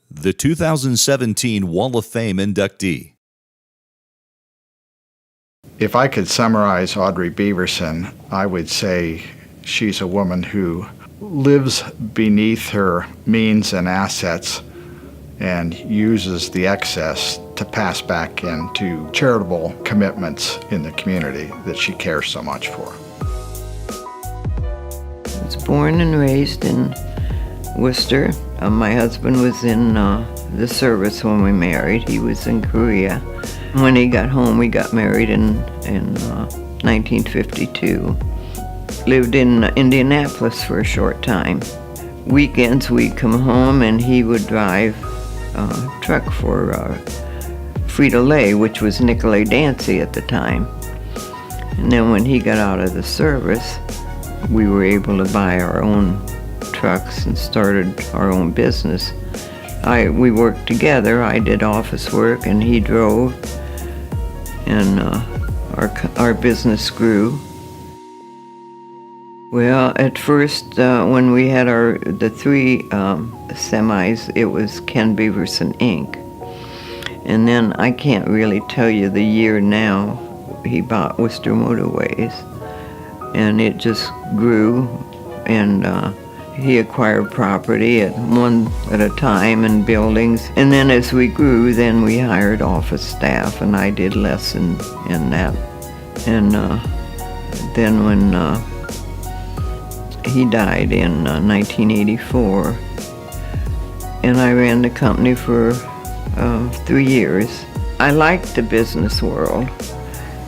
the 2017 Wall of Fame inductee. If I could summarize Audrey Beaverson, I would say she's a woman who lives beneath her means and assets and uses the excess to pass back into charitable commitments in the community that she cares so much for. I was born and raised in Wooster. My husband was in the service when we married. He was in Korea. When he got home, we got married in 1952. Lived in Indianapolis for a short time. Weekends we'd come home and he would drive a truck for Frito-Lay, which was Nicolay Dancy at the time. And then when he got out of the service, we were able to buy our own trucks and started our own business. We worked together. I did office work and he drove, and our business grew. Well, at first, when we had the three semis, it was Ken Beaverson, Inc. And then I can't really tell you the year now. He bought Wooster Motorways, and it just grew, and he acquired property at one at a time and buildings. And then as we grew, then we hired office staff, and I did less in that. And then when he died in 1984, and I ran the company for 3 years. I liked the business world,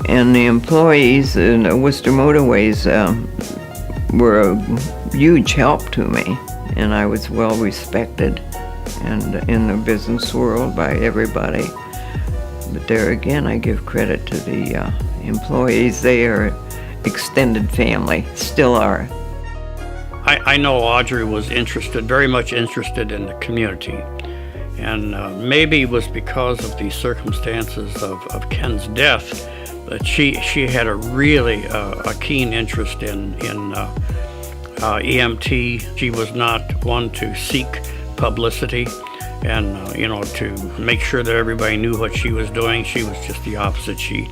and the employees in Wooster Motorways were a huge help to me, and I was well respected and in the business world by everybody. But there again, I give credit to the employees. They are extended family, still are. I know Audrey was very much interested in the community, and maybe it was because of the circumstances of Ken's death that she had a really a keen interest in EMT. She was not one to seek publicity and to make sure that everybody knew what she was doing. She was just the opposite. She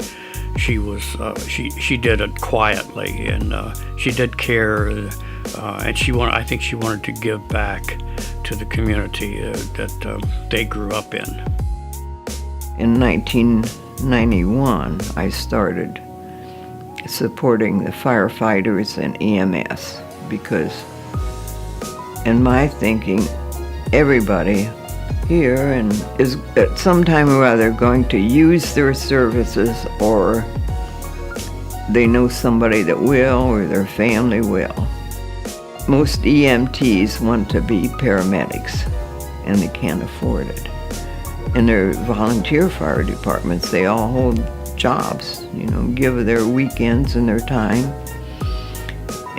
did it quietly, and she did care. And I think she wanted to give back to the community that they grew up in. In 1991, I started supporting the firefighters and EMS because, in my thinking, everybody here is at some time or other going to use their services, or they know somebody that will, or their family will. Most EMTs want to be paramedics, and they can't afford it. In their volunteer fire departments, they all hold jobs, give their weekends and their time,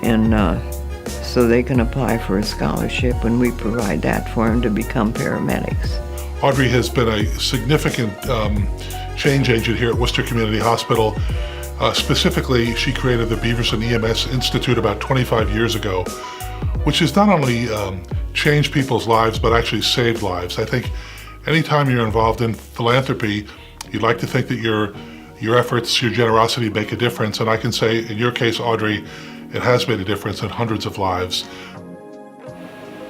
and so they can apply for a scholarship, and we provide that for them to become paramedics. Audrey has been a significant change agent here at Wooster Community Hospital. Specifically, she created the Beaverson EMS Institute about 25 years ago, which has not only changed people's lives, but actually saved lives. I think anytime you're involved in philanthropy, you'd like to think that your efforts, your generosity make a difference. And I can say, in your case, Audrey, it has made a difference in hundreds of lives.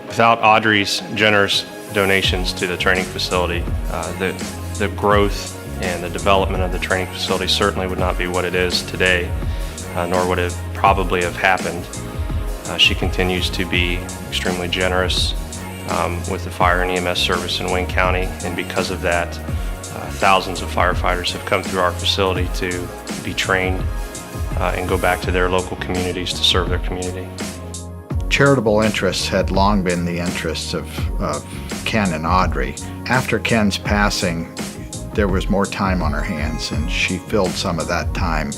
Without Audrey's generous donations to the training facility, the growth and the development of the training facility certainly would not be what it is today, nor would it probably have happened. She continues to be extremely generous with the fire and EMS service in Wayne County, and because of that, thousands of firefighters have come through our facility to be trained and go back to their local communities to serve their community. Charitable interests had long been the interests of Ken and Audrey. After Ken's passing, there was more time on her hands, and she filled some of that time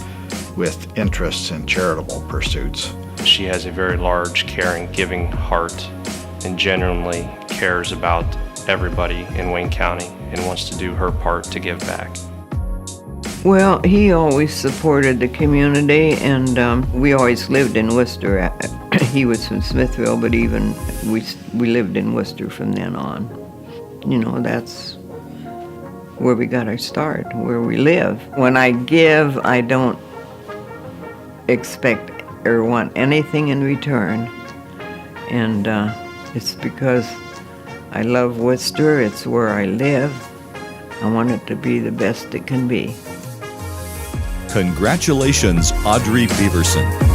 with interests in charitable pursuits. She has a very large, caring, giving heart and genuinely cares about everybody in Wayne County and wants to do her part to give back. Well, he always supported the community, and we always lived in Wooster. He was from Smithville, but even we lived in Worcester from then on. that's where we got our start, where we live. When I give, I don't expect or want anything in return. And it's because I love Wooster. It's where I live. I want it to be the best it can be. Congratulations, Audrey Beaverson.